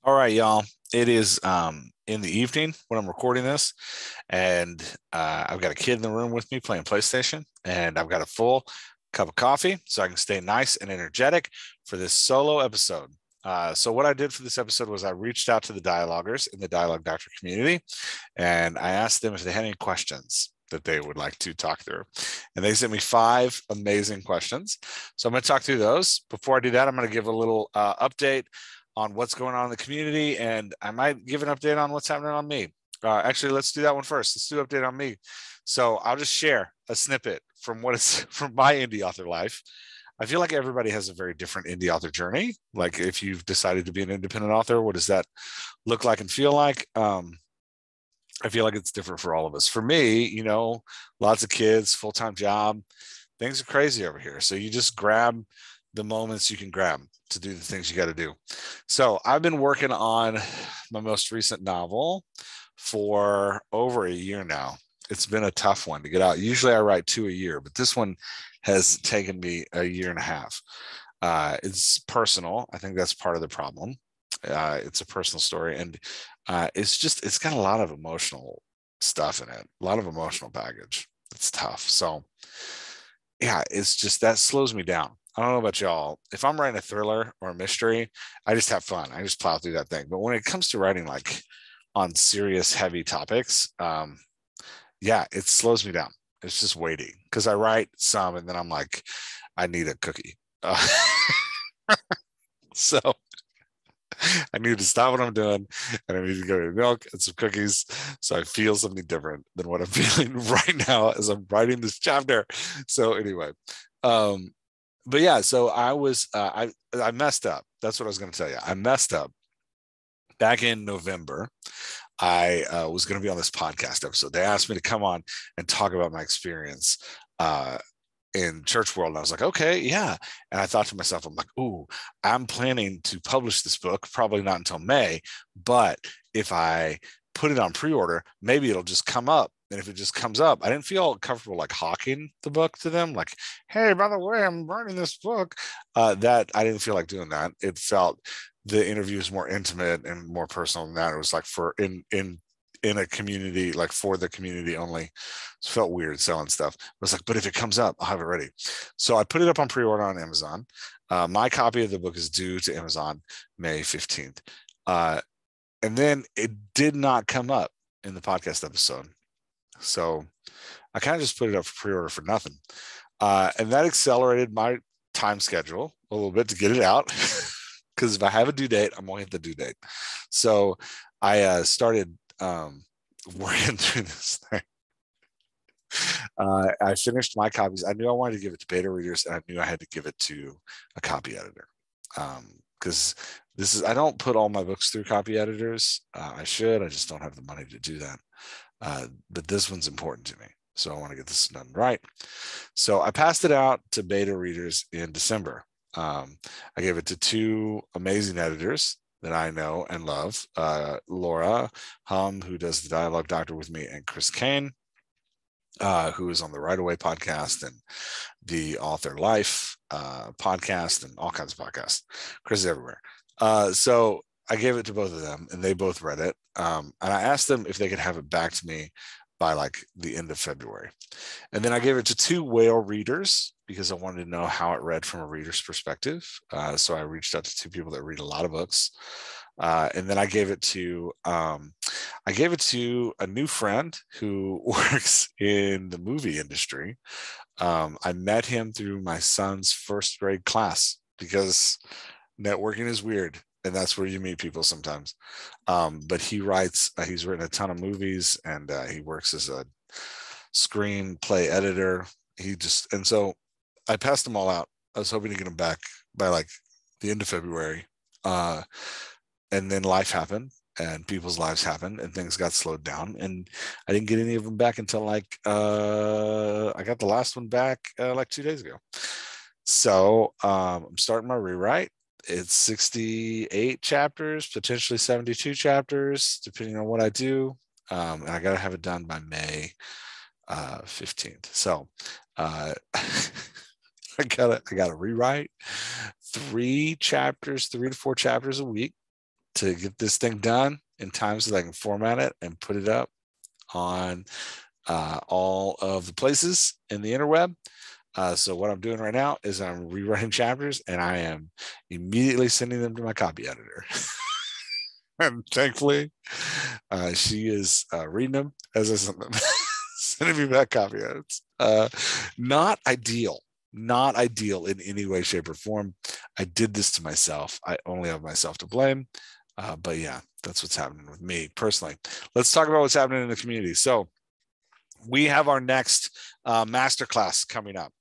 All right, y'all. It is in the evening when I'm recording this, and I've got a kid in the room with me playing PlayStation, and I've got a full cup of coffee so I can stay nice and energetic for this solo episode. So what I did for this episode was I reached out to the Dialoggers in the Dialogue Doctor community, and I asked them if they had any questions that they would like to talk through. And they sent me 5 amazing questions. So I'm going to talk through those. Before I do that, I'm going to give a little update on what's going on in the community, and I might give an update on what's happening on me. Actually, let's do that one first. Let's do an update on me. So I'll just share a snippet from what is from my indie author life. I feel like everybody has a very different indie author journey. Like if you've decided to be an independent author, what does that look like and feel like? I feel like it's different for all of us. For me, lots of kids, full-time job, things are crazy over here. So you just grab the moments you can grab to do the things you got to do. So I've been working on my most recent novel for over a year now. It's been a tough one to get out. Usually I write 2 a year, but this one has taken me a year and a half. It's personal. I think that's part of the problem. It's a personal story, and it's got a lot of emotional stuff in it, a lot of emotional baggage. It's tough. So yeah, it's just that slows me down. I don't know about y'all. If I'm writing a thriller or a mystery, I just have fun. I just plow through that thing. But when it comes to writing like on serious, heavy topics, yeah, it slows me down. It's just waiting because I write some and then I'm like, I need a cookie. So I need to stop what I'm doing and I need to go get milk and some cookies so I feel something different than what I'm feeling right now as I'm writing this chapter. So anyway, um, but yeah, so I messed up. That's what I was going to tell you. I messed up back in November. I was going to be on this podcast episode. They asked me to come on and talk about my experience in church world. And I was like, okay, yeah. And I thought to myself, I'm like, ooh, I'm planning to publish this book, probably not until May, but if I put it on pre-order, maybe it'll just come up. And if it just comes up, I didn't feel comfortable like hawking the book to them, like, hey, by the way, I'm writing this book. That I didn't feel like doing that. It felt the interview is more intimate and more personal than that. It was like for in a community, like for the community only. It felt weird selling stuff. I was like, but if it comes up, I'll have it ready. So I put it up on pre-order on Amazon. My copy of the book is due to Amazon May 15th. And then it did not come up in the podcast episode. So I kind of just put it up for pre-order for nothing. And that accelerated my time schedule a little bit to get it out. Because if I have a due date, I'm going to hit the due date. So I started working through this thing. I finished my copies. I knew I wanted to give it to beta readers, and I knew I had to give it to a copy editor. Because I don't put all my books through copy editors. I should. I just don't have the money to do that. But this one's important to me. So I want to get this done right. So I passed it out to beta readers in December. I gave it to 2 amazing editors that I know and love, Laura Hum, who does the Dialogue Doctor with me, and Chris Kane, who is on the Right Away podcast and the Author Life podcast and all kinds of podcasts. Chris is everywhere. So I gave it to both of them, and they both read it. And I asked them if they could have it back to me by like the end of February. And then I gave it to 2 whale readers because I wanted to know how it read from a reader's perspective. So I reached out to 2 people that read a lot of books. And then I gave it to a new friend who works in the movie industry. I met him through my son's first grade class because networking is weird. And that's where you meet people sometimes. But he writes, he's written a ton of movies, and he works as a screenplay editor. And so I passed them all out. I was hoping to get them back by like the end of February. And then life happened, and people's lives happened, and things got slowed down. And I didn't get any of them back until I got the last one back like 2 days ago. So I'm starting my rewrite. It's 68 chapters, potentially 72 chapters, depending on what I do. And I got to have it done by May 15th. So I gotta rewrite 3 to 4 chapters a week. to get this thing done in time so that I can format it and put it up on all of the places in the interweb. So what I'm doing right now is I'm rewriting chapters, and I am immediately sending them to my copy editor. And thankfully, she is reading them as I send them, sending me back copy edits. Not ideal in any way, shape, or form. I did this to myself. I only have myself to blame. But yeah, that's what's happening with me personally. Let's talk about what's happening in the community. So we have our next masterclass coming up.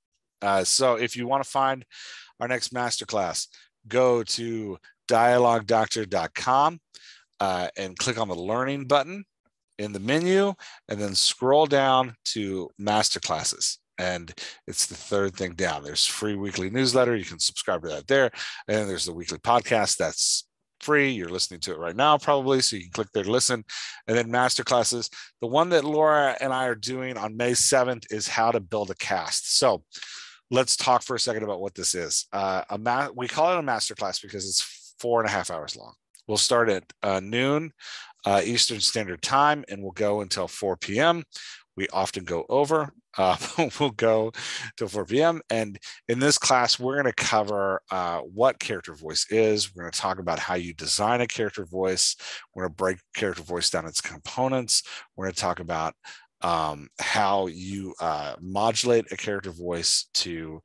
So if you want to find our next masterclass, go to dialoguedoctor.com and click on the learning button in the menu, and then scroll down to masterclasses. And it's the third thing down. There's free weekly newsletter. You can subscribe to that there. And then there's the weekly podcast that's free. You're listening to it right now, probably, so you can click there to listen. And then masterclasses. The one that Laura and I are doing on May 7th is how to build a cast. So let's talk for a second about what this is. We call it a masterclass because it's 4.5 hours long. We'll start at noon Eastern Standard Time, and we'll go until 4 p.m. We often go over. We'll go till 4 p.m. And in this class, we're going to cover what character voice is. We're going to talk about how you design a character voice. We're going to break character voice down its components. We're going to talk about how you modulate a character voice to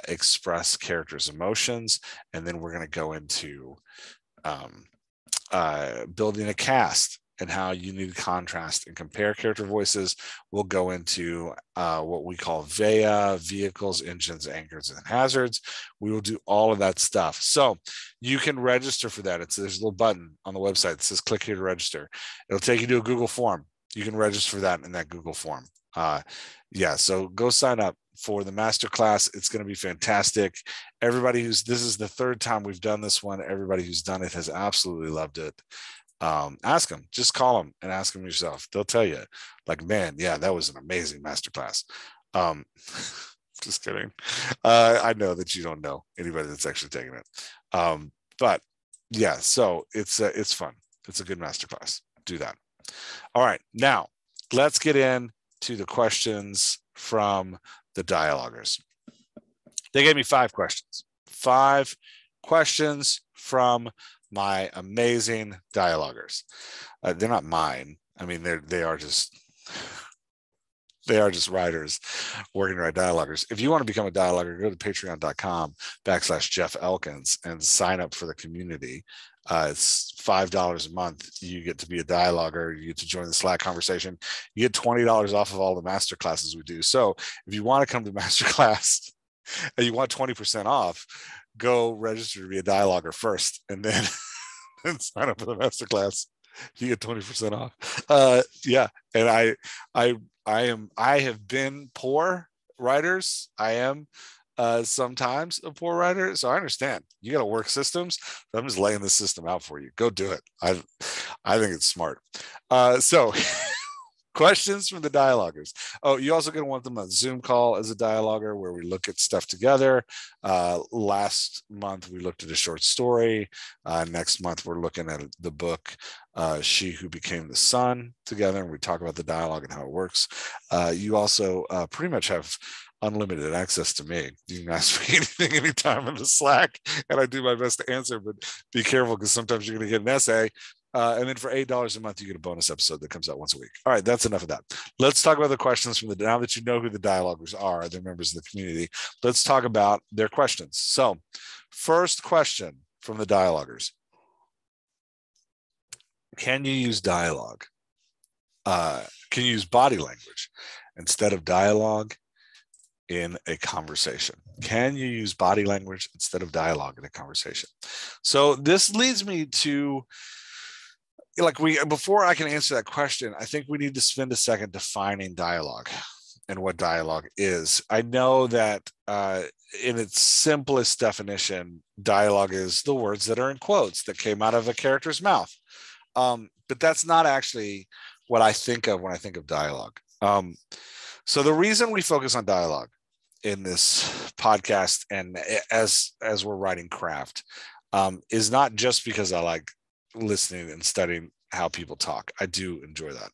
express characters' emotions. And then we're going to go into building a cast and how you need to contrast and compare character voices. We'll go into what we call VEA, vehicles, engines, anchors, and hazards. We will do all of that stuff. So you can register for that. There's a little button on the website that says click here to register. It'll take you to a Google form. You can register for that in that Google form. So go sign up for the masterclass. It's going to be fantastic. This is the third time we've done this one. Everybody who's done it has absolutely loved it. Ask them, just call them and ask them yourself. They'll tell you, like, man, yeah, that was an amazing masterclass. Just kidding. I know that you don't know anybody that's actually taking it. But yeah, so it's fun. It's a good masterclass. Do that. All right, now let's get into the questions from the Dialoggers. They gave me 5 questions. 5 questions from my amazing Dialoggers. They're not mine. I mean, they are just writers working to write Dialoggers. If you want to become a Dialogger, go to patreon.com/Jeff Elkins and sign up for the community. It's $5 a month. You get to be a Dialogger. You get to join the Slack conversation. You get $20 off of all the master classes we do. So if you want to come to masterclass and you want 20% off, go register to be a Dialogger first, and then sign up for the masterclass. You get 20% off. Yeah, and I have been poor writers. I am sometimes a poor writer, so I understand. You got to work systems. So I'm just laying the system out for you. Go do it. I think it's smart. So questions from the Dialoggers. Oh, you also going to want them on Zoom call as a Dialogger where we look at stuff together. Last month, we looked at a short story. Next month, we're looking at the book, She Who Became the Sun, together, and we talk about the dialogue and how it works. You also pretty much have unlimited access to me. You can ask me anything anytime in the Slack, and I do my best to answer, but be careful because sometimes you're going to get an essay. And then for $8 a month, you get a bonus episode that comes out once a week. All right, that's enough of that. Let's talk about the questions from now that you know who the Dialoggers are, they're members of the community. Let's talk about their questions. So first question from the Dialoggers. Can you use dialogue? Can you use body language instead of dialogue in a conversation? Can you use body language instead of dialogue in a conversation? So this leads me to, before I can answer that question, I think we need to spend a second defining dialogue and what dialogue is. I know that in its simplest definition, dialogue is the words that are in quotes that came out of a character's mouth. But that's not actually what I think of when I think of dialogue. So the reason we focus on dialogue in this podcast and as we're writing craft is not just because I like listening and studying how people talk. I do enjoy that.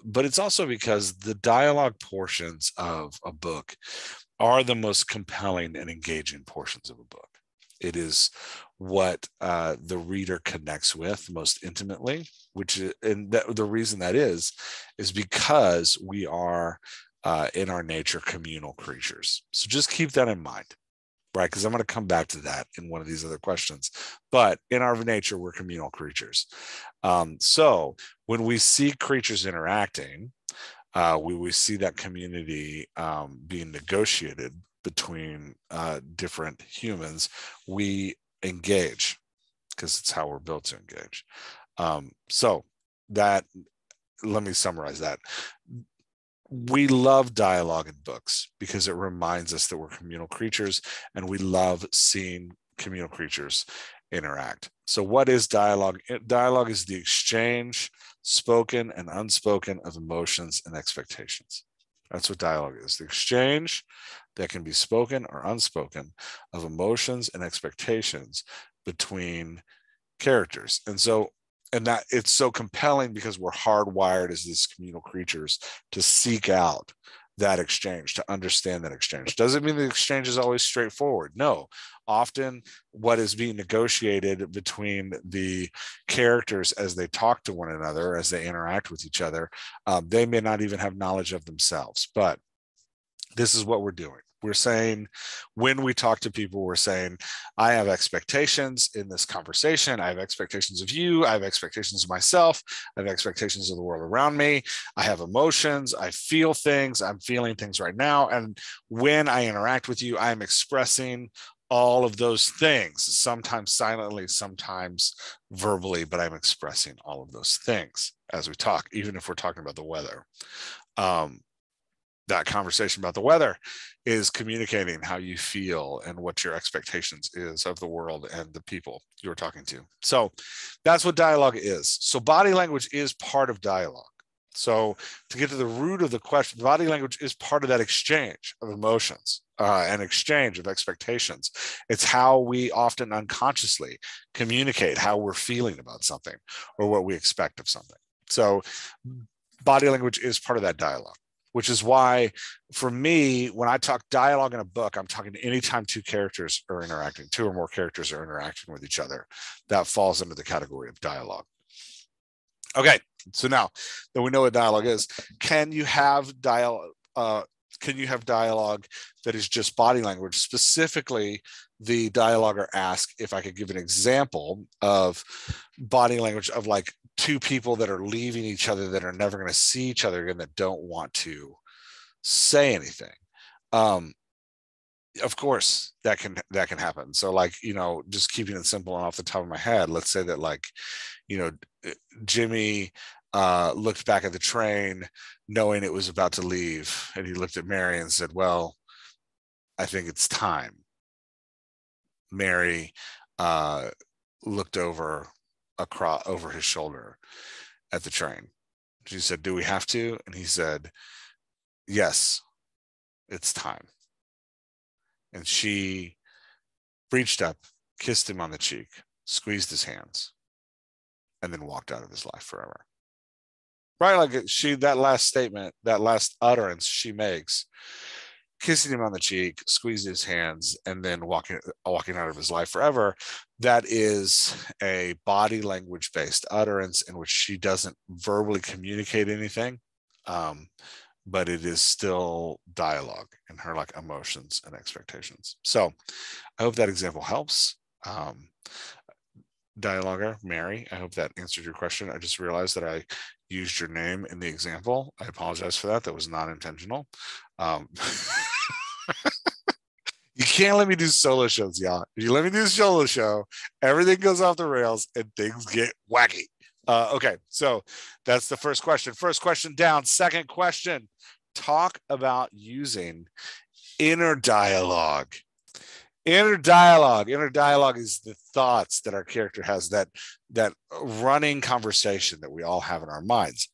But it's also because the dialogue portions of a book are the most compelling and engaging portions of a book. It is what the reader connects with most intimately, the reason that is because we are in our nature communal creatures. So just keep that in mind, right? Because I'm going to come back to that in one of these other questions. But in our nature, we're communal creatures. So when we see creatures interacting, we see that community being negotiated between different humans. We engage because it's how we're built to engage. So that, let me summarize that. We love dialogue in books because it reminds us that we're communal creatures, and we love seeing communal creatures interact. So what is dialogue? Dialogue is the exchange, spoken and unspoken, of emotions and expectations. That's what dialogue is. The exchange that can be spoken or unspoken of emotions and expectations between characters. And that it's so compelling because we're hardwired as these communal creatures to seek out that exchange, to understand that exchange. Doesn't mean the exchange is always straightforward. No, often what is being negotiated between the characters as they talk to one another, as they interact with each other, they may not even have knowledge of themselves, but this is what we're doing. We're saying, when we talk to people, we're saying, I have expectations in this conversation. I have expectations of you. I have expectations of myself. I have expectations of the world around me. I have emotions. I feel things. I'm feeling things right now. And when I interact with you, I'm expressing all of those things, sometimes silently, sometimes verbally, but I'm expressing all of those things as we talk, even if we're talking about the weather. That conversation about the weather is communicating how you feel and what your expectations is of the world and the people you're talking to. So that's what dialogue is. So body language is part of dialogue. So to get to the root of the question, body language is part of that exchange of emotions and exchange of expectations. It's how we often unconsciously communicate how we're feeling about something or what we expect of something. So body language is part of that dialogue, which is why, for me, when I talk dialogue in a book, I'm talking anytime two characters are interacting, two or more characters are interacting with each other. That falls under the category of dialogue. Okay, so now that we know what dialogue is, can you have dialogue that is just body language? Specifically, the dialoguer asked if I could give an example of body language of like two people that are leaving each other, that are never going to see each other again, that don't want to say anything. Of course, that can happen. So, like, just keeping it simple and off the top of my head, let's say that, like, Jimmy looked back at the train knowing it was about to leave, and he looked at Mary and said, well, I think it's time. Mary looked over his shoulder at the train. She said, do we have to? And he said, yes, it's time. And she reached up, kissed him on the cheek, squeezed his hands, and then walked out of his life forever. Right? Like, that last statement, that last utterance she makes, kissing him on the cheek, squeezing his hands, and then walking out of his life forever, that is a body language based utterance in which she doesn't verbally communicate anything, but it is still dialogue in her, like, emotions and expectations. So I hope that example helps. Dialoguer Mary, I hope that answered your question. I just realized that I used your name in the example. I apologize for that. That was not intentional. You can't let me do solo shows, y'all. If you let me do a solo show, everything goes off the rails and things get wacky. Okay, so that's the first question. First question down. Second question, talk about using inner dialogue. Inner dialogue is the thoughts that our character has, that running conversation that we all have in our minds.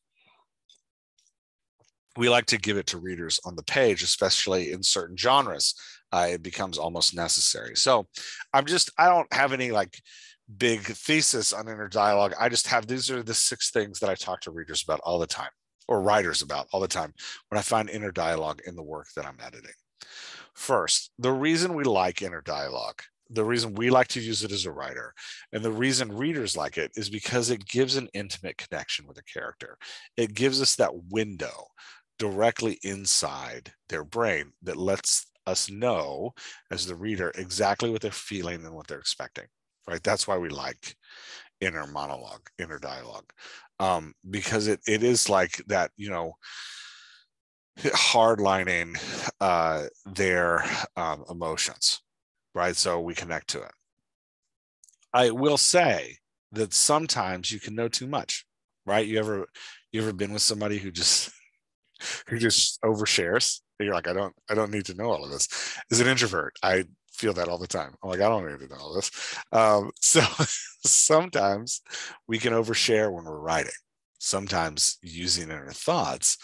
We like to give it to readers on the page, especially in certain genres. It becomes almost necessary. So I don't have any like big thesis on inner dialogue. I just have, these are the 6 things that I talk to readers about all the time, or writers about all the time, when I find inner dialogue in the work that I'm editing. First, the reason we like inner dialogue, the reason we like to use it as a writer, and the reason readers like it, is because it gives an intimate connection with a character. It gives us that window directly inside their brain that lets us know, as the reader, exactly what they're feeling and what they're expecting. Right? That's why we like inner monologue, inner dialogue, because it is like that, hardlining their emotions, right? So we connect to it. I will say that sometimes you can know too much, right? You ever been with somebody who just overshares? And you're like, I don't need to know all of this. As an introvert, I feel that all the time. I'm like, I don't need to know all this. So sometimes we can overshare when we're writing. Sometimes using inner thoughts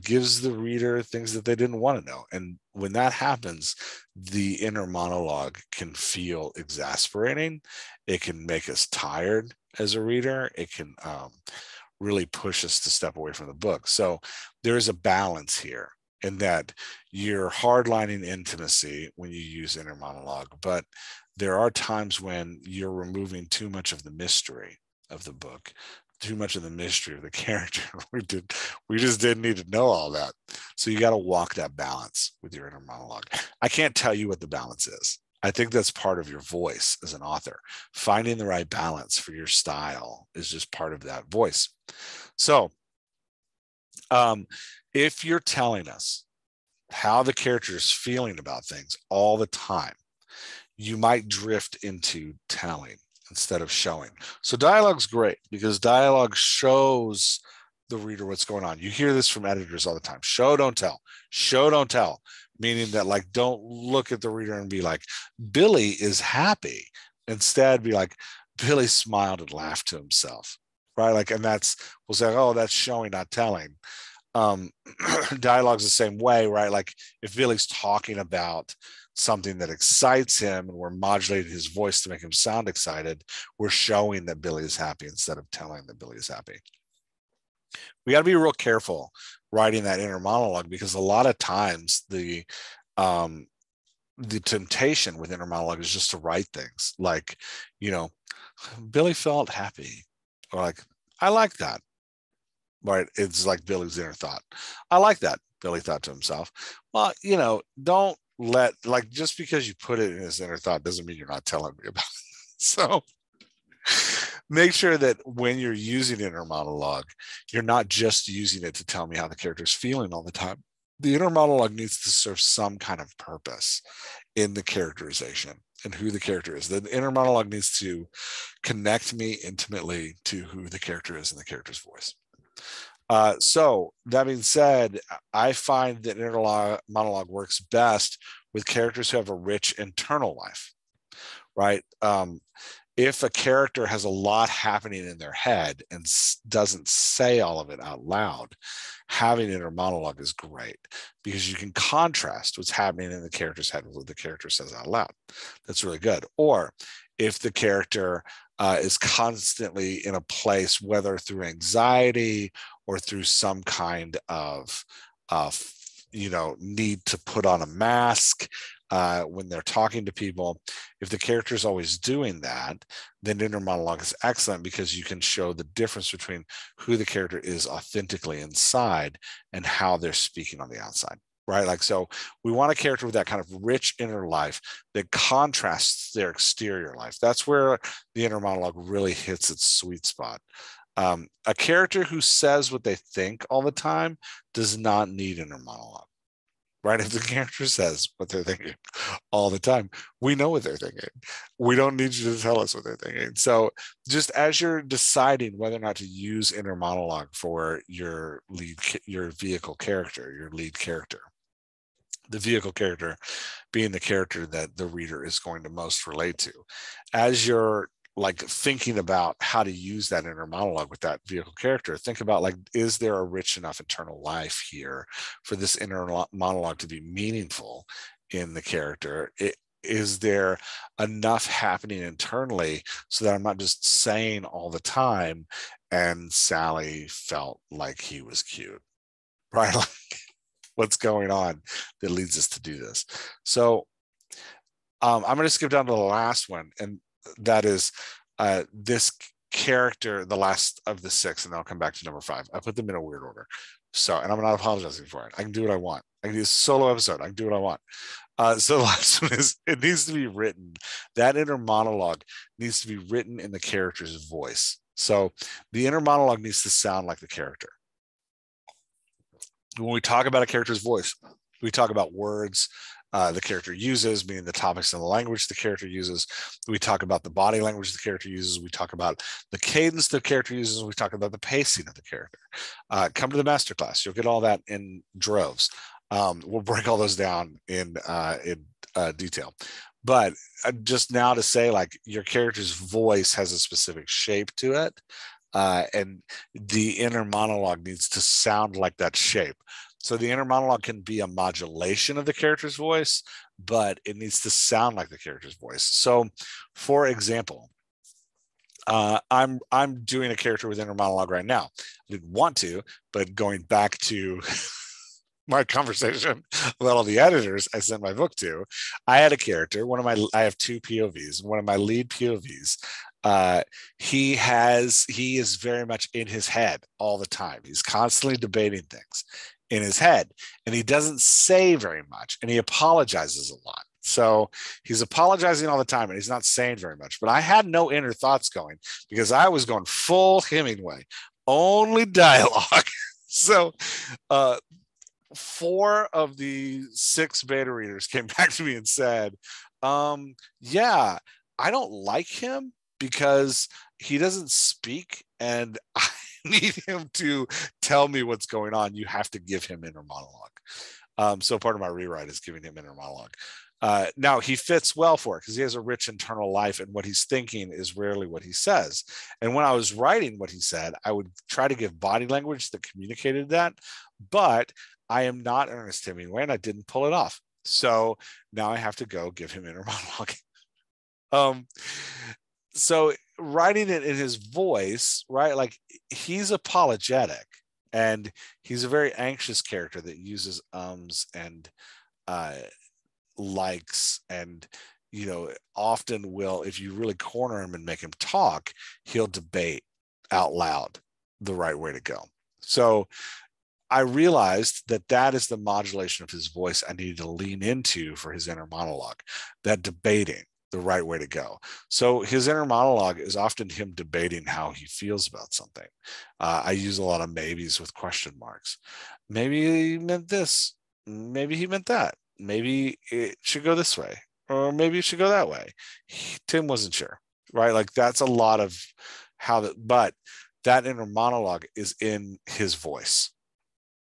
gives the reader things that they didn't want to know. And when that happens, the inner monologue can feel exasperating. It can make us tired as a reader. It can really push us to step away from the book. So there is a balance here, in that you're hardlining intimacy when you use inner monologue, but there are times when you're removing too much of the mystery of the book, too much of the mystery of the character. We just didn't need to know all that. So you got to walk that balance with your inner monologue. I can't tell you what the balance is. I think that's part of your voice as an author. Finding the right balance for your style is just part of that voice. So if you're telling us how the character is feeling about things all the time, you might drift into telling instead of showing. So dialogue's great because dialogue shows the reader what's going on. You hear this from editors all the time. Show, don't tell. Show, don't tell. Meaning that, like, don't look at the reader and be like, Billy is happy. Instead, be like, Billy smiled and laughed to himself. Right? Like, and we'll say, oh, that's showing, not telling. Dialogue's the same way, right? Like, if Billy's talking about something that excites him and we're modulating his voice to make him sound excited, we're showing that Billy is happy instead of telling that Billy is happy. We got to be real careful writing that inner monologue, because a lot of times the temptation with inner monologue is just to write things like, Billy felt happy, or like, I like that. Right? It's like Billy's inner thought. I like that, Billy thought to himself. Well, don't let, like, just because you put it in his inner thought doesn't mean you're not telling me about it. So make sure that when you're using inner monologue, you're not just using it to tell me how the character's feeling all the time. The inner monologue needs to serve some kind of purpose in the characterization and who the character is. The inner monologue needs to connect me intimately to who the character is and the character's voice. So that being said, I find that inner monologue works best with characters who have a rich internal life, right? If a character has a lot happening in their head and doesn't say all of it out loud, having inner monologue is great, because you can contrast what's happening in the character's head with what the character says out loud. That's really good. Or if the character is constantly in a place, whether through anxiety or through some kind of need to put on a mask when they're talking to people, if the character is always doing that, then inner monologue is excellent, because you can show the difference between who the character is authentically inside and how they're speaking on the outside. Right? Like, so we want a character with that kind of rich inner life that contrasts their exterior life. That's where the inner monologue really hits its sweet spot. A character who says what they think all the time does not need inner monologue. Right? If the character says what they're thinking all the time, we know what they're thinking. We don't need you to tell us what they're thinking. So just as you're deciding whether or not to use inner monologue for your vehicle character, your lead character, the vehicle character being the character that the reader is going to most relate to, as you're like thinking about how to use that inner monologue with that vehicle character, think about, like, is there a rich enough internal life here for this inner monologue to be meaningful in the character? is there enough happening internally so that I'm not just saying all the time, and Sally felt like he was cute, right? Like, what's going on that leads us to do this? So I'm going to skip down to the last one, and that is this character, the last of the 6, and then I'll come back to number 5. I put them in a weird order. So, and I'm not apologizing for it. I can do what I want. I can do a solo episode. I can do what I want. So the last one is, it needs to be written. That inner monologue needs to be written in the character's voice. So the inner monologue needs to sound like the character. When we talk about a character's voice, we talk about words the character uses, meaning the topics and the language the character uses. We talk about the body language the character uses. We talk about the cadence the character uses. We talk about the pacing of the character. Come to the masterclass. You'll get all that in droves. We'll break all those down in detail. But just now to say, like, your character's voice has a specific shape to it. And the inner monologue needs to sound like that shape. So the inner monologue can be a modulation of the character's voice, but it needs to sound like the character's voice. So, for example, I'm doing a character with inner monologue right now. I didn't want to, but going back to my conversation about all the editors I sent my book to, I had a character. I have 2 POVs. One of my lead POVs, he is very much in his head all the time. He's constantly debating things in his head, and he doesn't say very much, and he apologizes a lot. So he's apologizing all the time, and he's not saying very much. But I had no inner thoughts going because I was going full Hemingway, only dialogue. So 4 of the 6 beta readers came back to me and said, yeah, I don't like him because he doesn't speak, and I need him to tell me what's going on. You have to give him inner monologue. So part of my rewrite is giving him inner monologue. Now he fits well for it because he has a rich internal life, and what he's thinking is rarely what he says. And when I was writing what he said, I would try to give body language that communicated that, but I am not Ernest Hemingway, and I didn't pull it off. So now I have to go give him inner monologue. So writing it in his voice, right? Like, he's apologetic, and he's a very anxious character that uses and likes, and often will, if you really corner him and make him talk, he'll debate out loud the right way to go. So I realized that is the modulation of his voice I needed to lean into for his inner monologue, that debating the right way to go. So his inner monologue is often him debating how he feels about something. I use a lot of maybes with question marks. Maybe he meant this. Maybe he meant that. Maybe it should go this way, or maybe it should go that way. Tim wasn't sure, right? Like, that's a lot of how that, but that inner monologue is in his voice,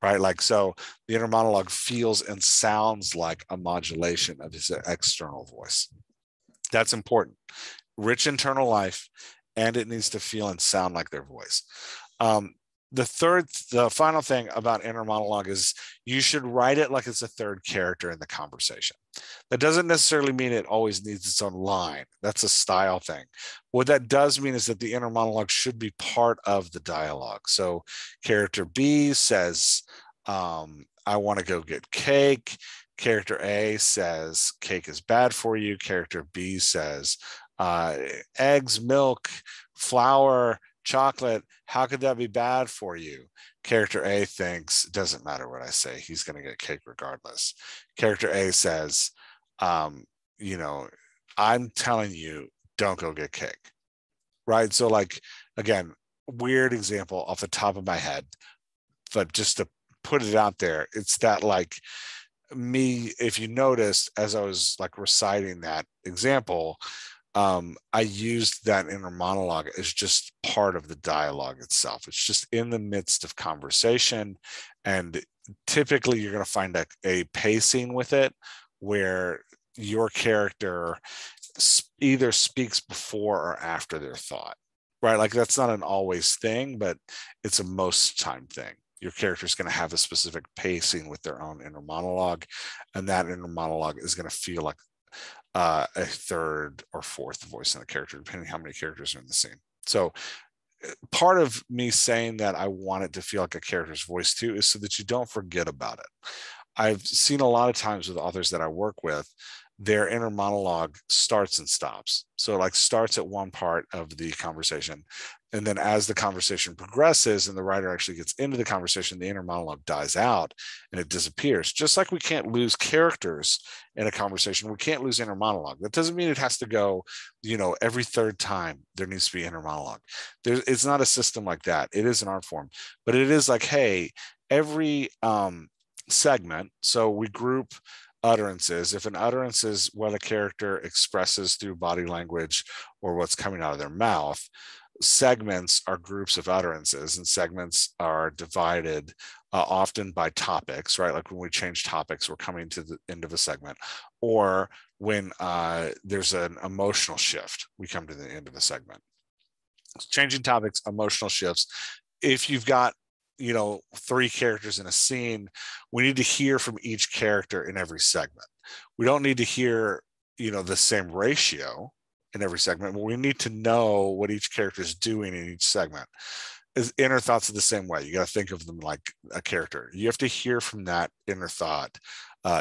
right? Like, so the inner monologue feels and sounds like a modulation of his external voice. That's important. Rich internal life, and it needs to feel and sound like their voice. The final thing about inner monologue is you should write it like it's a third character in the conversation. That doesn't necessarily mean it always needs its own line. That's a style thing. What that does mean is that the inner monologue should be part of the dialogue. So character B says, I want to go get cake. Character A says cake is bad for you. Character B says eggs, milk, flour, chocolate, how could that be bad for you? Character A thinks, it doesn't matter what I say, he's going to get cake regardless. Character A says, I'm telling you, don't go get cake, right? So, like, again, weird example off the top of my head, but just to put it out there, it's that, like, me, if you noticed, as I was like reciting that example, I used that inner monologue as just part of the dialogue itself. It's just in the midst of conversation, and typically you're going to find a pacing with it where your character either speaks before or after their thought, right? Like, that's not an always thing, but it's a most time thing. Your character is going to have a specific pacing with their own inner monologue, and that inner monologue is going to feel like a third or fourth voice in the character, depending on how many characters are in the scene. So part of me saying that I want it to feel like a character's voice too is so that you don't forget about it. I've seen a lot of times with authors that I work with, their inner monologue starts and stops. So it like starts at one part of the conversation. And then as the conversation progresses and the writer actually gets into the conversation, the inner monologue dies out and it disappears. Just like we can't lose characters in a conversation, we can't lose inner monologue. That doesn't mean it has to go, every third time there needs to be inner monologue. It's not a system like that. It is an art form, but it is like, hey, every segment. So we group utterances. If an utterance is what a character expresses through body language or what's coming out of their mouth, segments are groups of utterances, and segments are divided often by topics, right? Like when we change topics, we're coming to the end of a segment, or when there's an emotional shift, we come to the end of a segment. Changing topics, emotional shifts. If you've got 3 characters in a scene, we need to hear from each character in every segment. We don't need to hear the same ratio in every segment, but we need to know what each character is doing in each segment. Inner thoughts are the same way. You got to think of them like a character. You have to hear from that inner thought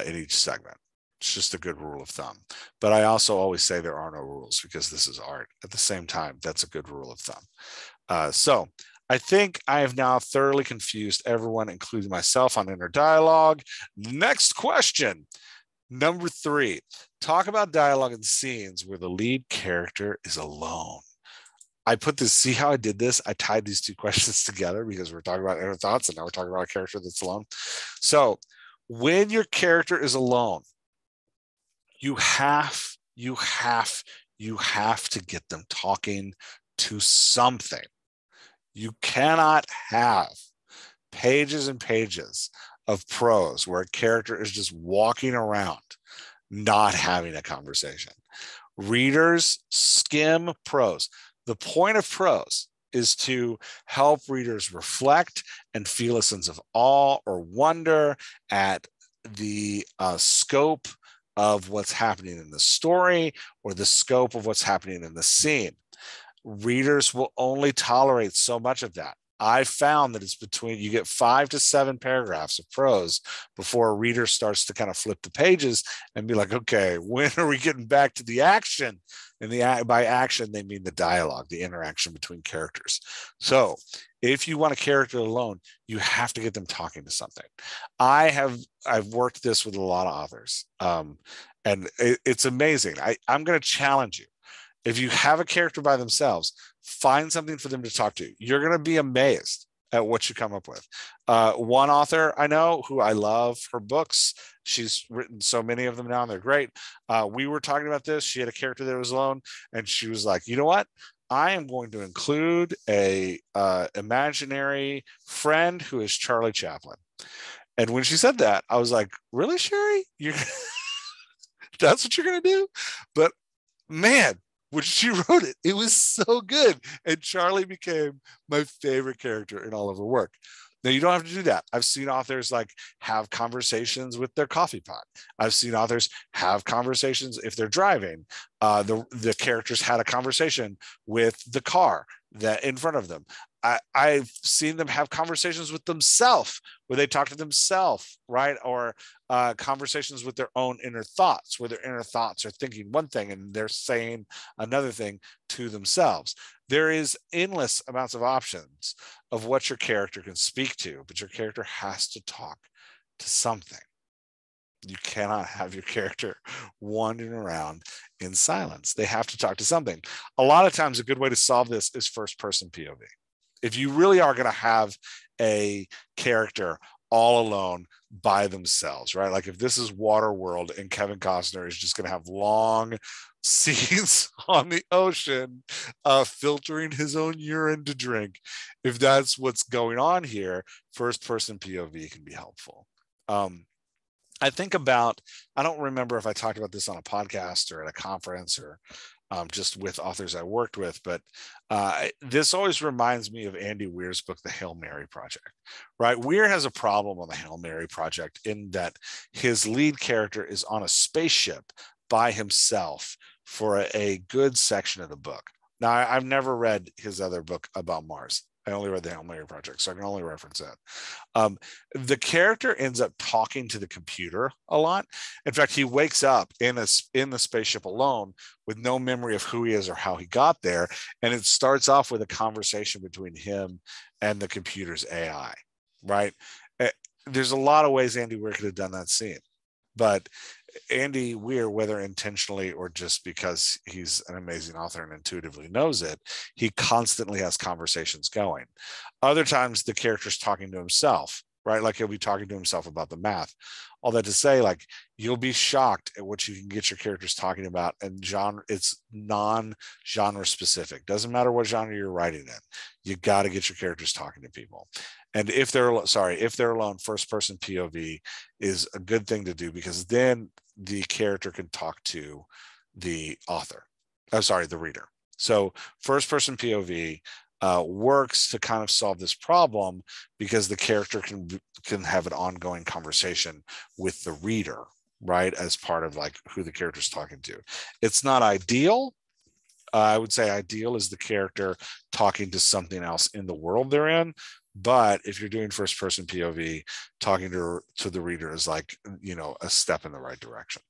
in each segment. It's just a good rule of thumb. But I also always say there are no rules because this is art. At the same time, that's a good rule of thumb. So I think I have now thoroughly confused everyone, including myself, on inner dialogue. Next question. Number 3, talk about dialogue in scenes where the lead character is alone. I put this, see how I did this? I tied these 2 questions together because we're talking about inner thoughts and now we're talking about a character that's alone. So when your character is alone, you have to get them talking to something. You cannot have pages and pages of prose where a character is just walking around not having a conversation. Readers skim prose. The point of prose is to help readers reflect and feel a sense of awe or wonder at the scope of what's happening in the story or the scope of what's happening in the scene. Readers will only tolerate so much of that. I found that it's you get 5 to 7 paragraphs of prose before a reader starts to kind of flip the pages and be like, okay, when are we getting back to the action? And by action, they mean the dialogue, the interaction between characters. So if you want a character alone, you have to get them talking to something. I've worked this with a lot of authors, and it's amazing. I'm going to challenge you. If you have a character by themselves, find something for them to talk to. You're going to be amazed at what you come up with. One author I know who I love her books. She's written so many of them now, and they're great. We were talking about this. She had a character that was alone, and she was like, you know what? I am going to include a imaginary friend who is Charlie Chaplin. And when she said that, I was like, really, Sherry? That's what you're going to do? But man, when she wrote it, it was so good. And Charlie became my favorite character in all of her work. Now, you don't have to do that. I've seen authors like have conversations with their coffee pot. I've seen authors have conversations if they're driving. The characters had a conversation with the car that in front of them. I've seen them have conversations with themselves where they talk to themselves, right? Or conversations with their own inner thoughts, where their inner thoughts are thinking one thing and they're saying another thing to themselves. There is endless amounts of options of what your character can speak to, but your character has to talk to something. You cannot have your character wandering around in silence. They have to talk to something. A lot of times, a good way to solve this is first-person POV. If you really are going to have a character all alone by themselves, right? Like if this is Waterworld and Kevin Costner is just going to have long scenes on the ocean, filtering his own urine to drink. If that's what's going on here, first-person POV can be helpful. I think about, I don't remember if I talked about this on a podcast or at a conference or just with authors I worked with, but this always reminds me of Andy Weir's book, The Hail Mary Project, right? Weir has a problem on the Hail Mary Project in that his lead character is on a spaceship, by himself for a good section of the book. Now, I've never read his other book about Mars. I only read the Hail Mary Project, so I can only reference that. The character ends up talking to the computer a lot. In fact, he wakes up in the spaceship alone with no memory of who he is or how he got there, and it starts off with a conversation between him and the computer's AI. Right? There's a lot of ways Andy Weir could have done that scene, but Andy Weir, whether intentionally or just because he's an amazing author and intuitively knows it, he constantly has conversations going. Other times the character's talking to himself, right? Like he'll be talking to himself about the math. All that to say, like, you'll be shocked at what you can get your characters talking about, and genre, it's non-genre specific. Doesn't matter what genre you're writing in. You got to get your characters talking to people. And if they're alone, first person POV is a good thing to do, because then the character can talk to the author. The reader. So first person POV works to kind of solve this problem, because the character can have an ongoing conversation with the reader, right, as part of like who the character's talking to. It's not ideal. I would say ideal is the character talking to something else in the world they're in. But if you're doing first person POV, talking to the reader is like, a step in the right direction.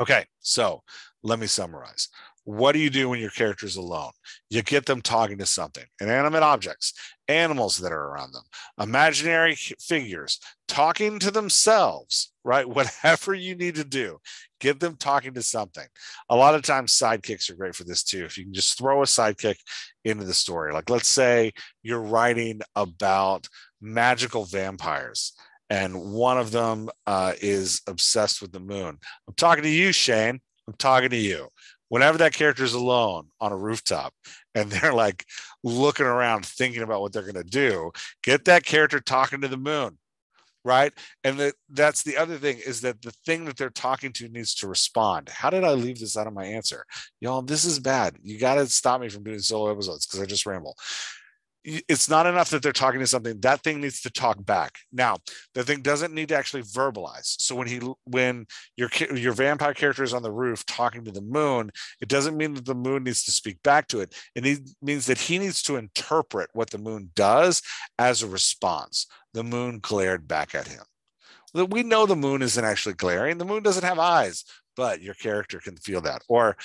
Okay, so let me summarize. What do you do when your character's alone? You get them talking to something, inanimate objects, animals that are around them, imaginary figures, talking to themselves, right? Whatever you need to do, get them talking to something. A lot of times sidekicks are great for this too. If you can just throw a sidekick into the story, like let's say you're writing about magical vampires, and one of them is obsessed with the moon. I'm talking to you, Shane. I'm talking to you. Whenever that character is alone on a rooftop and they're like looking around thinking about what they're going to do, get that character talking to the moon, right? And that's the other thing, is that the thing that they're talking to needs to respond. How did I leave this out of my answer? Y'all, this is bad. You got to stop me from doing solo episodes because I just ramble. It's not enough that they're talking to something. That thing needs to talk back. Now, the thing doesn't need to actually verbalize. So when your vampire character is on the roof talking to the moon, it doesn't mean that the moon needs to speak back to it. It means that he needs to interpret what the moon does as a response. The moon glared back at him. We know the moon isn't actually glaring. The moon doesn't have eyes, but your character can feel that. Or,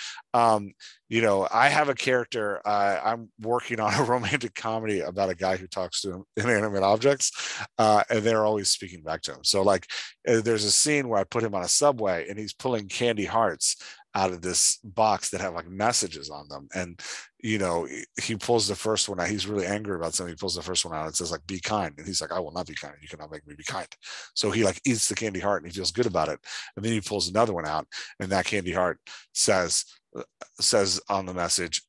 I have a character, I'm working on a romantic comedy about a guy who talks to inanimate objects, and they're always speaking back to him. So like there's a scene where I put him on a subway and he's pulling candy hearts out of this box that have like messages on them. And, he pulls the first one out. He's really angry about something. He pulls the first one out. It says like, be kind. And he's like, I will not be kind. You cannot make me be kind. So he like eats the candy heart and he feels good about it. And then he pulls another one out, and that candy heart says on the message,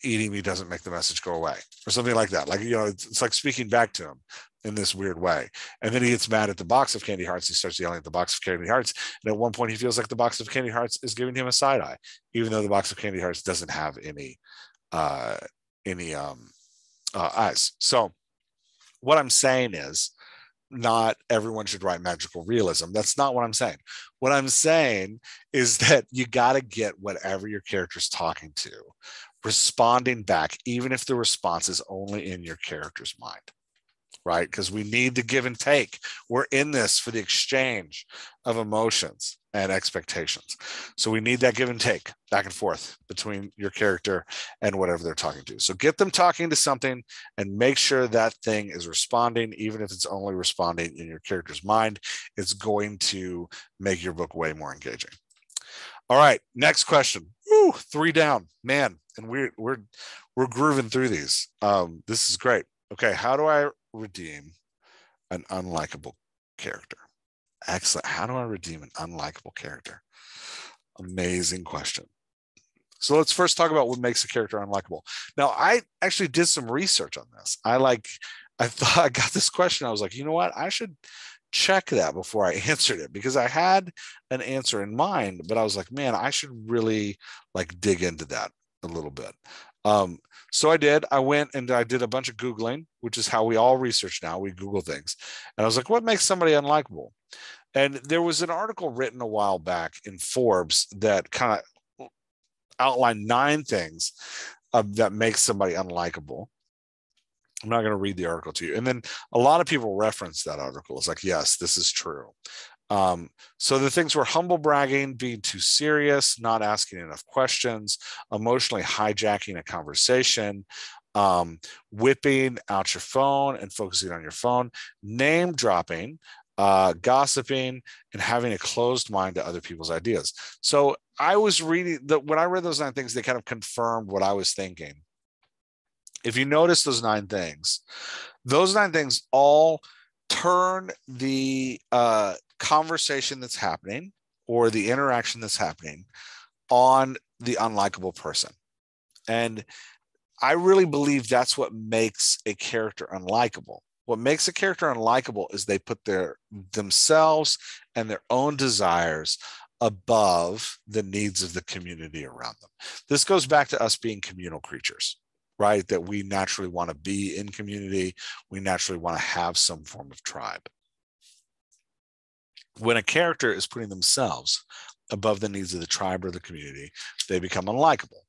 eating me doesn't make the message go away, or something like that. Like, it's like speaking back to him in this weird way. And then he gets mad at the box of candy hearts. He starts yelling at the box of candy hearts. And at one point he feels like the box of candy hearts is giving him a side eye, even though the box of candy hearts doesn't have any eyes. So what I'm saying is, not everyone should write magical realism. That's not what I'm saying. What I'm saying is that you got to get whatever your character's talking to responding back, even if the response is only in your character's mind, right? Because we need the give and take. We're in this for the exchange of emotions and expectations. So we need that give and take back and forth between your character and whatever they're talking to. So get them talking to something and make sure that thing is responding, even if it's only responding in your character's mind. It's going to make your book way more engaging. All right, next question. Woo, 3 down, man. And we're grooving through these. This is great. Okay, how do I redeem an unlikable character? Excellent. How do I redeem an unlikable character? Amazing question. So let's first talk about what makes a character unlikable. Now, I actually did some research on this. I thought I got this question. I was like, you know what? I should check that before I answered it, because I had an answer in mind, but I was like, man, I should really like dig into that a little bit. So I did. I went and I did a bunch of Googling, which is how we all research now. We Google things. And I was like, what makes somebody unlikable? And there was an article written a while back in Forbes that kind of outlined 9 things that make somebody unlikable. I'm not going to read the article to you. And then a lot of people reference that article. It's like, yes, this is true. So the things were humble bragging, being too serious, not asking enough questions, emotionally hijacking a conversation, whipping out your phone and focusing on your phone, name dropping, gossiping, and having a closed mind to other people's ideas. So I was reading when I read those 9 things, they kind of confirmed what I was thinking. If you notice those 9 things all turn the conversation that's happening or the interaction that's happening on the unlikable person. And I really believe that's what makes a character unlikable. What makes a character unlikable is they put themselves and their own desires above the needs of the community around them. This goes back to us being communal creatures, right? That we naturally want to be in community. We naturally want to have some form of tribe. When a character is putting themselves above the needs of the tribe or the community, they become unlikable.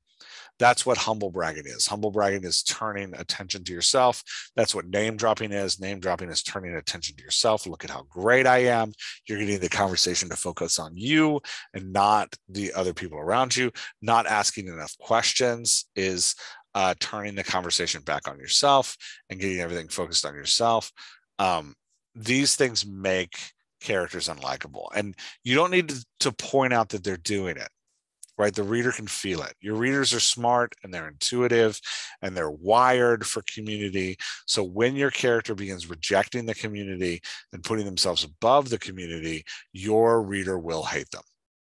That's what humble bragging is. Humble bragging is turning attention to yourself. That's what name dropping is. Name dropping is turning attention to yourself. Look at how great I am. You're getting the conversation to focus on you and not the other people around you. Not asking enough questions is turning the conversation back on yourself and getting everything focused on yourself. These things make characters unlikable. And you don't need to point out that they're doing it. Right? The reader can feel it. Your readers are smart and they're intuitive and they're wired for community. So when your character begins rejecting the community and putting themselves above the community, your reader will hate them.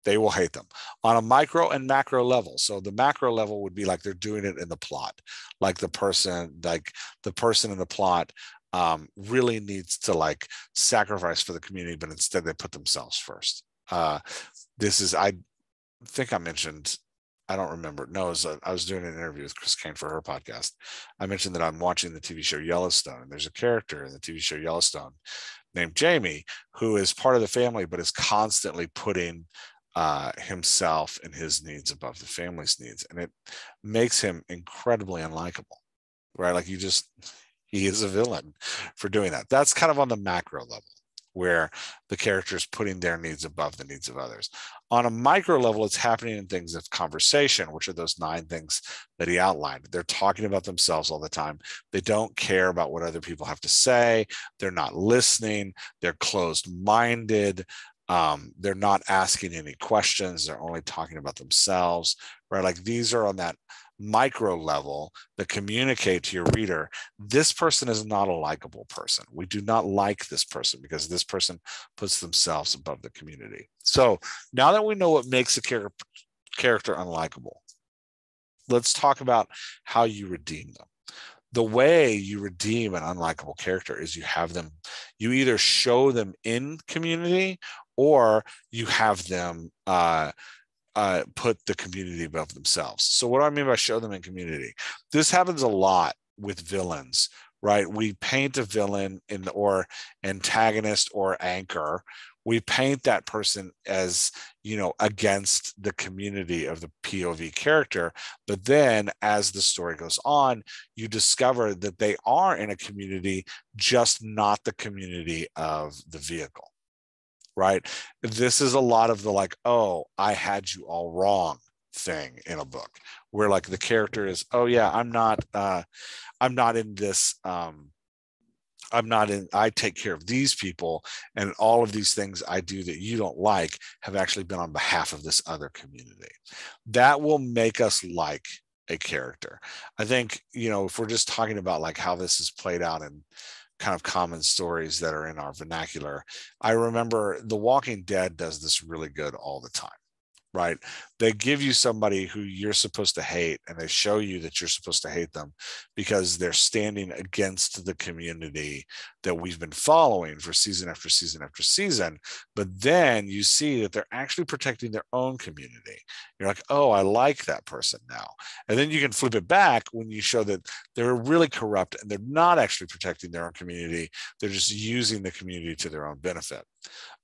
They will hate them on a micro and macro level. So the macro level would be like they're doing it in the plot, like the person in the plot really needs to sacrifice for the community, but instead they put themselves first. I think I mentioned, I don't remember. No, I was doing an interview with Chris Kane for her podcast. I mentioned that I'm watching the TV show Yellowstone, and there's a character in the TV show Yellowstone named Jamie, who is part of the family, but is constantly putting himself and his needs above the family's needs. And it makes him incredibly unlikable, right? Like he is a villain for doing that. That's kind of on the macro level, where the character is putting their needs above the needs of others. On a micro level, it's happening in things of conversation, which are those 9 things that he outlined. They're talking about themselves all the time. They don't care about what other people have to say. They're not listening. They're closed-minded. They're not asking any questions. They're only talking about themselves, right? Like these are on that micro level that communicate to your reader, this person is not a likable person. We do not like this person because this person puts themselves above the community. So now that we know what makes a character unlikable, let's talk about how you redeem them. The way you redeem an unlikable character is you either show them in community or you have them put the community above themselves. So what do I mean by show them in community? This happens a lot with villains, right? We paint a villain or antagonist or anchor. We paint that person as, against the community of the POV character. But then as the story goes on, you discover that they are in a community, just not the community of the vehicle. Right? This is a lot of the oh, I had you all wrong thing in a book, where the character is, oh yeah, I'm not in this, I take care of these people, and all of these things I do that you don't like have actually been on behalf of this other community. That will make us like a character. I think, if we're just talking about how this is played out in kind of common stories that are in our vernacular, I remember The Walking Dead does this really good all the time, right? They give you somebody who you're supposed to hate, and they show you that you're supposed to hate them because they're standing against the community that we've been following for season after season after season. But then you see that they're actually protecting their own community. You're like, oh, I like that person now. And then you can flip it back when you show that they're really corrupt and they're not actually protecting their own community. They're just using the community to their own benefit.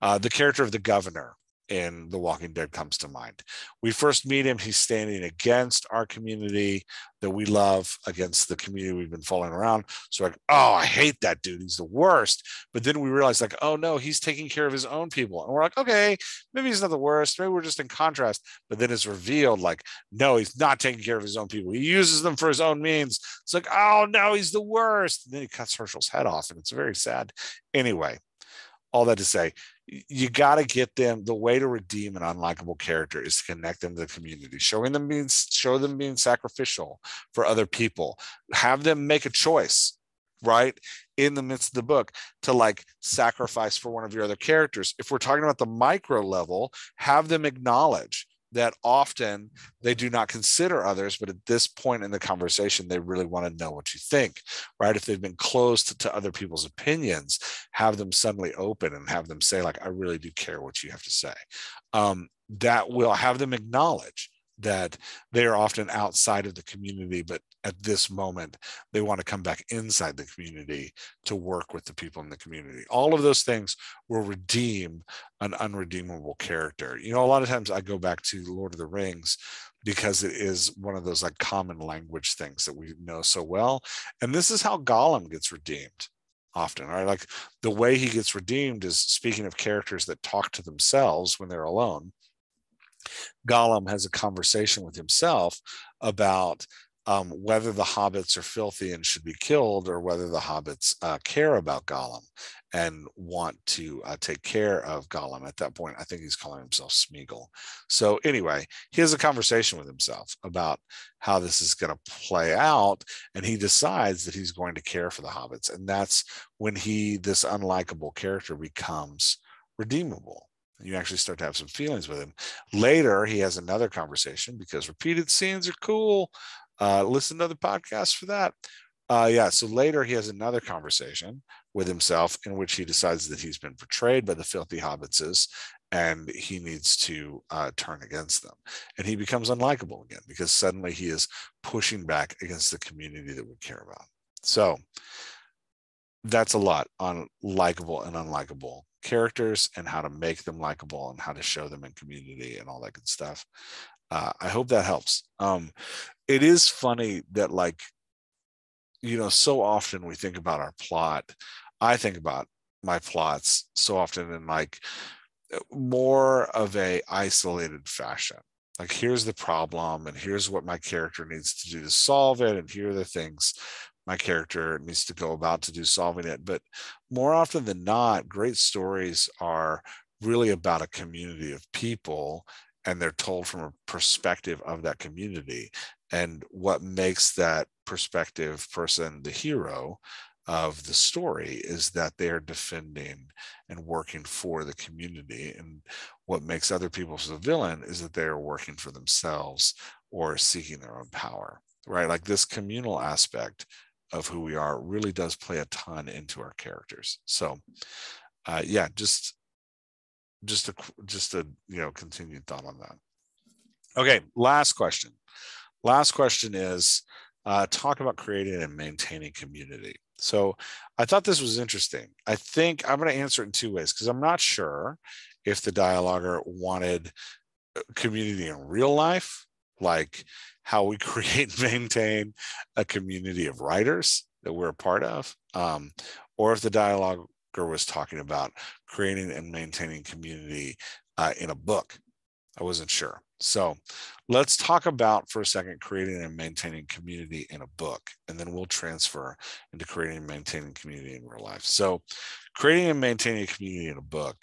The character of the governor in The Walking Dead comes to mind. We first meet him, he's standing against our community that we love, against the community we've been following around. So like, oh, I hate that dude, he's the worst. But then we realize like, oh no, he's taking care of his own people. And we're like, okay, maybe he's not the worst, maybe we're just in contrast. But then it's revealed like, no, he's not taking care of his own people, he uses them for his own means. It's like, oh no, he's the worst. And then he cuts Herschel's head off, and it's very sad. Anyway, all that to say, you got to get them. The way to redeem an unlikable character is to connect them to the community, show them being sacrificial for other people, have them make a choice, right, in the midst of the book, to like sacrifice for one of your other characters. If we're talking about the micro level, have them acknowledge that often they do not consider others, but at this point in the conversation, they really want to know what you think, right? If they've been closed to other people's opinions, have them suddenly open and have them say, like, I really do care what you have to say. That will have them acknowledge that they are often outside of the community, but at this moment, they want to come back inside the community to work with the people in the community. All of those things will redeem an unredeemable character. You know, a lot of times I go back to Lord of the Rings because it is one of those like common language things that we know so well. And this is how Gollum gets redeemed often, right? Like the way he gets redeemed is, speaking of characters that talk to themselves when they're alone, Gollum has a conversation with himself about whether the hobbits are filthy and should be killed, or whether the hobbits care about Gollum and want to take care of Gollum. At that point, I think he's calling himself Smeagol. So anyway, he has a conversation with himself about how this is going to play out, and he decides that he's going to care for the hobbits. And that's when this unlikable character becomes redeemable. You actually start to have some feelings with him. Later, he has another conversation, because repeated scenes are cool. Listen to other podcasts for that. So later he has another conversation with himself in which he decides that he's been betrayed by the filthy hobbitses, and he needs to turn against them. And he becomes unlikable again, because suddenly he is pushing back against the community that we care about. So that's a lot on likable and unlikable characters, and how to make them likable, and how to show them in community, and all that good stuff. I hope that helps. It is funny that, like, you know, so often we think about our plot. I think about my plots so often in like more of a isolated fashion. Like, here's the problem, and here's what my character needs to do to solve it, and here are the things my character needs to go about to do solving it. But more often than not, great stories are really about a community of people, and they're told from a perspective of that community. And what makes that perspective person the hero of the story is that they're defending and working for the community. And what makes other people the villain is that they're working for themselves or seeking their own power, right? Like, this communal aspect of who we are really does play a ton into our characters. So just a continued thought on that. Okay, last question is talk about creating and maintaining community. So I thought this was interesting. I think I'm going to answer it in two ways, because I'm not sure if the dialoguer wanted community in real life, like how we create and maintain a community of writers that we're a part of, or if the dialoguer was talking about creating and maintaining community in a book. I wasn't sure. So let's talk about, for a second, creating and maintaining community in a book, and then we'll transfer into creating and maintaining community in real life. So creating and maintaining a community in a book,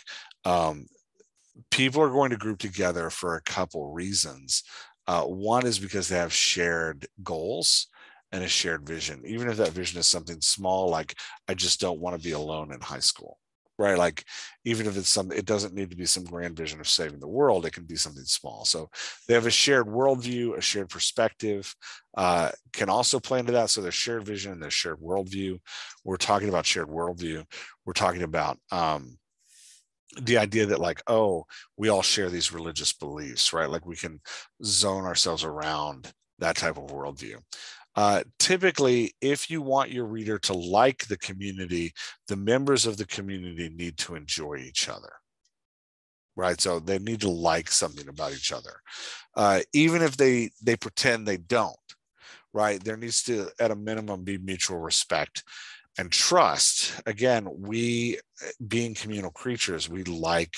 people are going to group together for a couple reasons. One is because they have shared goals and a shared vision, even if that vision is something small, like I just don't want to be alone in high school, right? Like, even if it's something, it doesn't need to be some grand vision of saving the world. It can be something small. So they have a shared worldview, a shared perspective, can also play into that. So there's shared vision and there's shared worldview. We're talking about shared worldview. We're talking about the idea that, like, oh, we all share these religious beliefs, right? Like, we can zone ourselves around that type of worldview. Typically, if you want your reader to like the community, the members of the community need to enjoy each other, right? So they need to like something about each other, even if they pretend they don't, right? There needs to, at a minimum, be mutual respect and trust. Again, we, being communal creatures, we like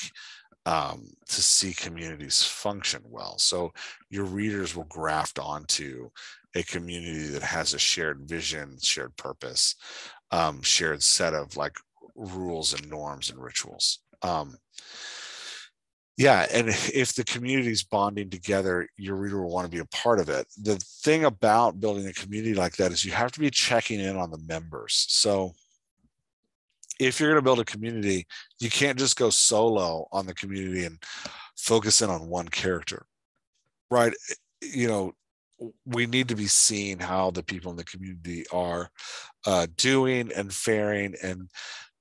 to see communities function well. So your readers will graft onto a community that has a shared vision, shared purpose, shared set of like rules and norms and rituals. Yeah, and if the community is bonding together, your reader will want to be a part of it. The thing about building a community like that is you have to be checking in on the members. So if you're going to build a community, you can't just go solo on the community and focus in on one character, right? You know, we need to be seeing how the people in the community are doing and faring and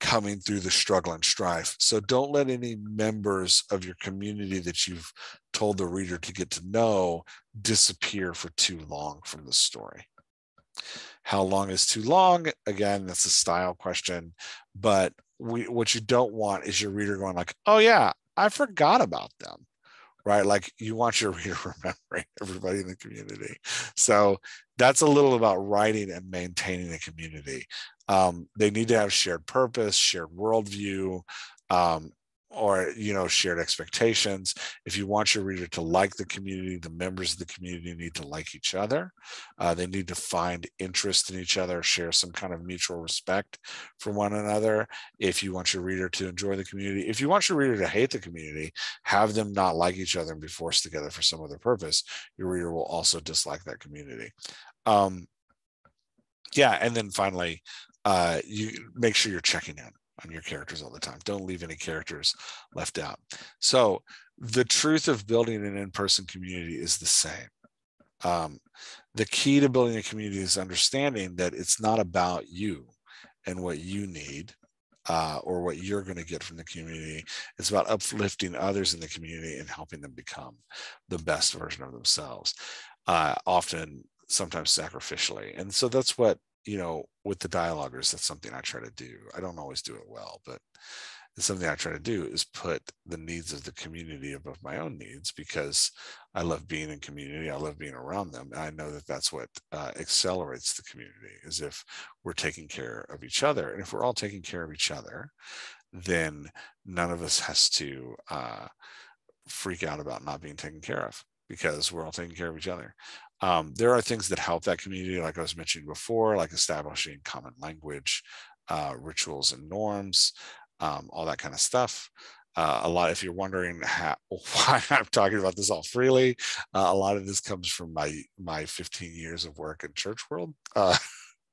coming through the struggle and strife. So don't let any members of your community that you've told the reader to get to know disappear for too long from the story. How long is too long? Again, that's a style question, but what you don't want is your reader going like, oh yeah, I forgot about them, right? Like, you want your reader remembering everybody in the community. So that's a little about writing and maintaining a community. They need to have shared purpose, shared worldview, or, you know, shared expectations. If you want your reader to like the community, the members of the community need to like each other. They need to find interest in each other, share some kind of mutual respect for one another. If you want your reader to enjoy the community, if you want your reader to hate the community, have them not like each other and be forced together for some other purpose, your reader will also dislike that community. Yeah, and then finally, you make sure you're checking in on your characters all the time. Don't leave any characters left out. So the truth of building an in-person community is the same. The key to building a community is understanding that it's not about you and what you need or what you're going to get from the community. It's about uplifting others in the community and helping them become the best version of themselves, often sometimes sacrificially. And so that's what, you know, with the Dialoggers, that's something I try to do. I don't always do it well, but it's something I try to do, is put the needs of the community above my own needs, because I love being in community. I love being around them. And I know that that's what accelerates the community, is if we're taking care of each other. And if we're all taking care of each other, then none of us has to freak out about not being taken care of, because we're all taking care of each other. There are things that help that community, like I was mentioning before, like establishing common language, rituals and norms, all that kind of stuff. A lot, if you're wondering why I'm talking about this all freely, a lot of this comes from my 15 years of work in church world.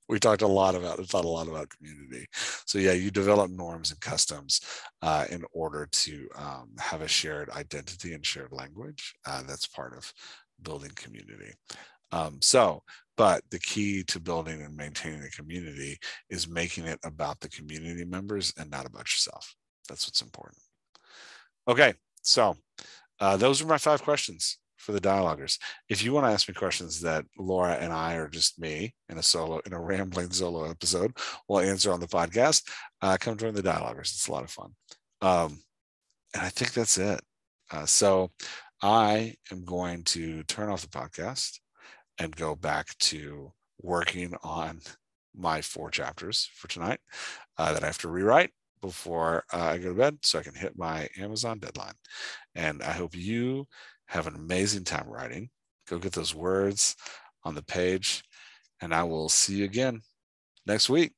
We thought a lot about community. So yeah, you develop norms and customs in order to have a shared identity and shared language. That's part of building community. But the key to building and maintaining a community is making it about the community members and not about yourself. That's what's important. Okay, so those are my 5 questions for the Dialoggers. If you want to ask me questions that Laura and I, or just me in a rambling solo episode, will answer on the podcast, come join the Dialoggers. It's a lot of fun. And I think that's it. So I am going to turn off the podcast and go back to working on my 4 chapters for tonight that I have to rewrite before I go to bed, so I can hit my Amazon deadline. And I hope you have an amazing time writing. Go get those words on the page, and I will see you again next week.